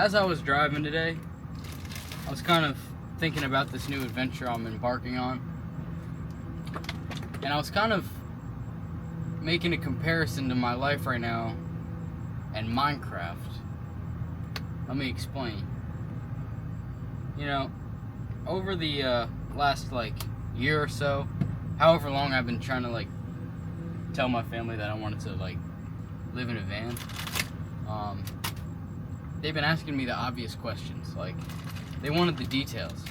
As I was driving today, I was kind of thinking about this new adventure I'm embarking on. And I was kind of making a comparison to my life right now and Minecraft. Let me explain. You know, over the last year or so, however long I've been trying to tell my family that I wanted to live in a van, they've been asking me the obvious questions. They wanted the details.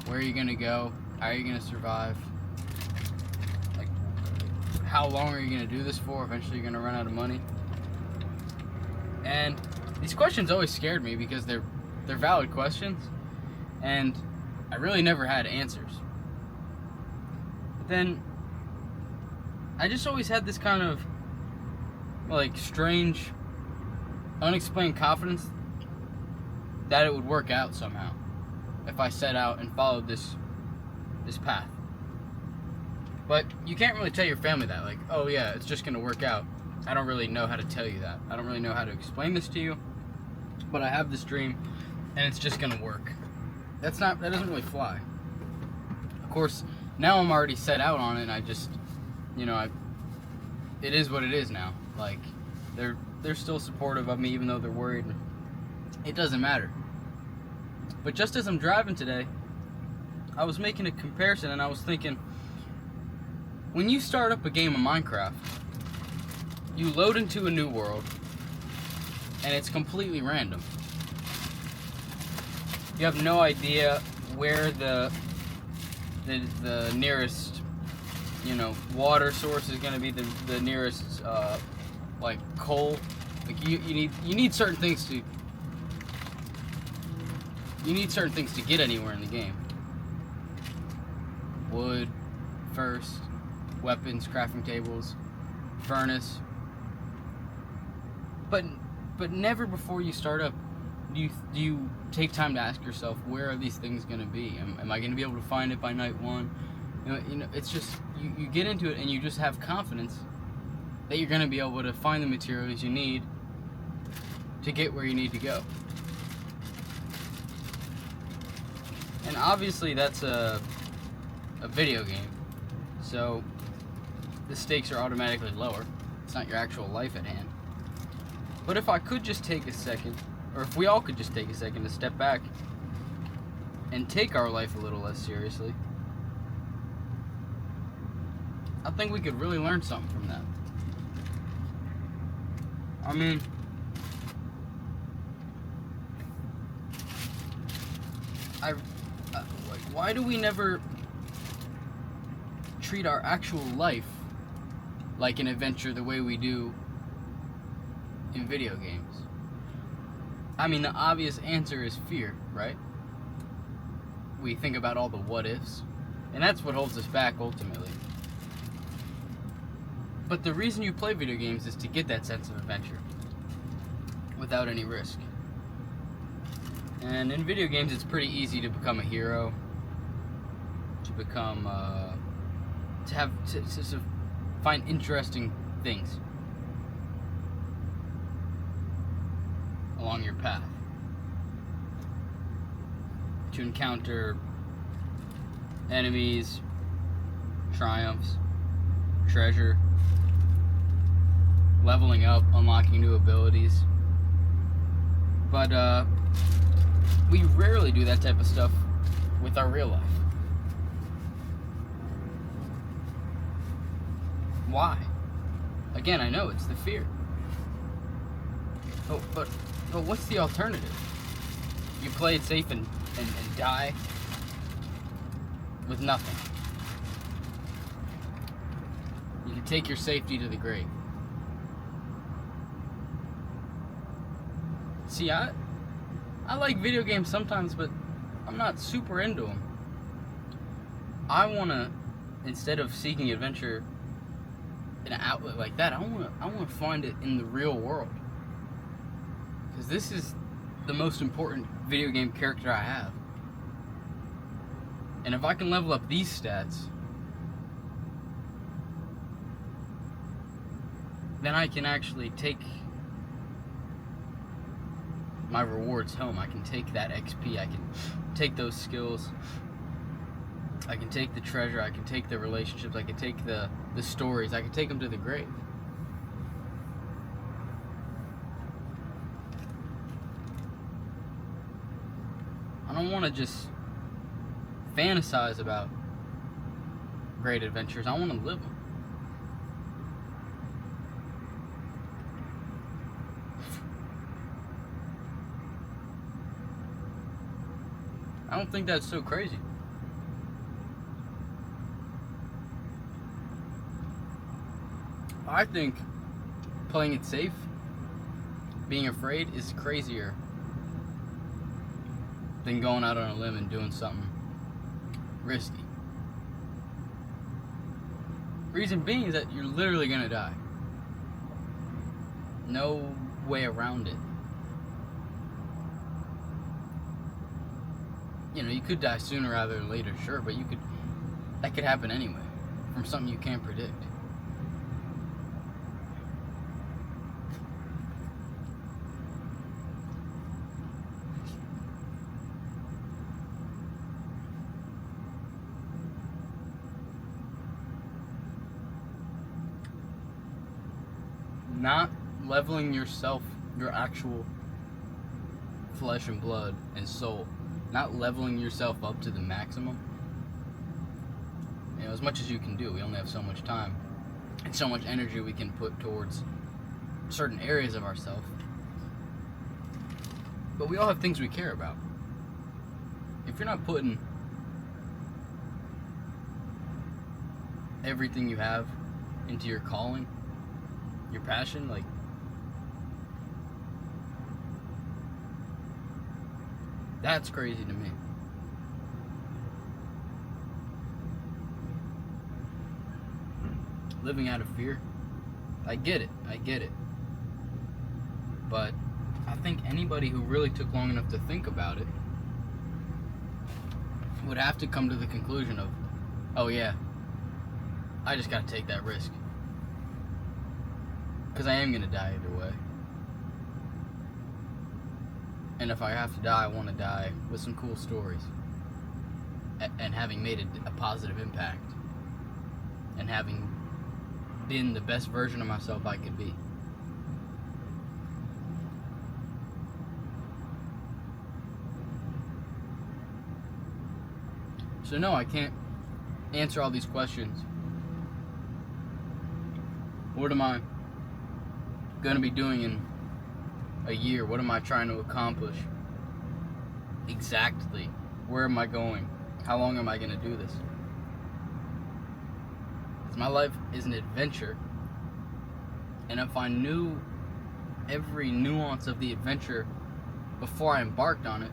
Where are you gonna go? How are you gonna survive? How long are you gonna do this for? Eventually you're gonna run out of money. And these questions always scared me because they're valid questions, and I really never had answers. But then I just always had this kind of strange, unexplained confidence that it would work out somehow if I set out and followed this path. But you can't really tell your family that, oh yeah, it's just gonna work out. I don't really know how to tell you that. I don't really know how to explain this to you, but I have this dream and it's just gonna work. That doesn't really fly. Of course, now I'm already set out on it, and I just, it is what it is now. They're still supportive of me even though they're worried. It doesn't matter. But just as I'm driving today, I was making a comparison, and I was thinking, when you start up a game of Minecraft, you load into a new world, and it's completely random. You have no idea where the nearest, water source is going to be, the nearest, coal. You need certain things to. You need certain things to get anywhere in the game. Wood, first, weapons, crafting tables, furnace. But never before you start up do you take time to ask yourself, where are these things going to be? Am I going to be able to find it by night one? It's just you get into it and you just have confidence that you're going to be able to find the materials you need to get where you need to go. And obviously that's a video game, so the stakes are automatically lower. It's not your actual life at hand. But if I could just take a second, or if we all could just take a second to step back and take our life a little less seriously, I think we could really learn something from that. I mean, why do we never treat our actual life like an adventure the way we do in video games? I mean, the obvious answer is fear, right? We think about all the what ifs, and that's what holds us back ultimately. But the reason you play video games is to get that sense of adventure without any risk. And in video games, it's pretty easy to become a hero, to become, to find interesting things along your path, to encounter enemies, triumphs, treasure, leveling up, unlocking new abilities. But we rarely do that type of stuff with our real life. Why? Again, I know it's the fear. But what's the alternative? You play it safe and die with nothing. You can take your safety to the grave. See, I like video games sometimes, but I'm not super into them. I want to, instead of seeking adventure in an outlet like that, I want to find it in the real world. Because this is the most important video game character I have. And if I can level up these stats, then I can actually take my rewards home. I can take that XP, I can take those skills, I can take the treasure, I can take the relationships, I can take the stories, I can take them to the grave. I don't want to just fantasize about great adventures. I want to live them. I don't think that's so crazy. I think playing it safe, being afraid, is crazier than going out on a limb and doing something risky. Reason being is that you're literally gonna die. No way around it. You know, you could die sooner rather than later, sure, but that could happen anyway, from something you can't predict. Not leveling yourself, your actual flesh and blood and soul, not leveling yourself up to the maximum. You know, as much as you can do. We only have so much time and so much energy we can put towards certain areas of ourselves. But we all have things we care about. If you're not putting everything you have into your calling, your passion, like, that's crazy to me. Living out of fear, I get it. But I think anybody who really took long enough to think about it would have to come to the conclusion of, oh yeah, I just gotta take that risk. Because I am going to die either way. And if I have to die, I want to die with some cool stories. And having made a positive impact. And having been the best version of myself I could be. So no, I can't answer all these questions. What am I going to be doing in a year? What am I trying to accomplish exactly? Where am I going? How long am I going to do this? Because my life is an adventure, and if I knew every nuance of the adventure before I embarked on it,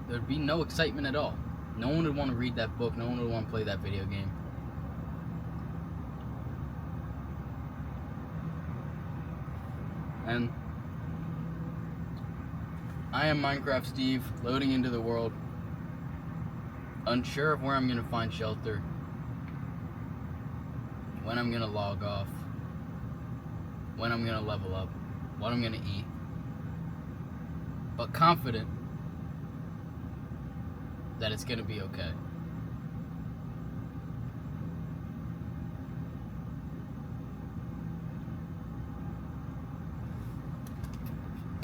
there'd be no excitement at all. No one would want to read that book. No one would want to play that video game. And I am Minecraft Steve, loading into the world, unsure of where I'm going to find shelter, when I'm going to log off, when I'm going to level up, what I'm going to eat, but confident that it's going to be okay.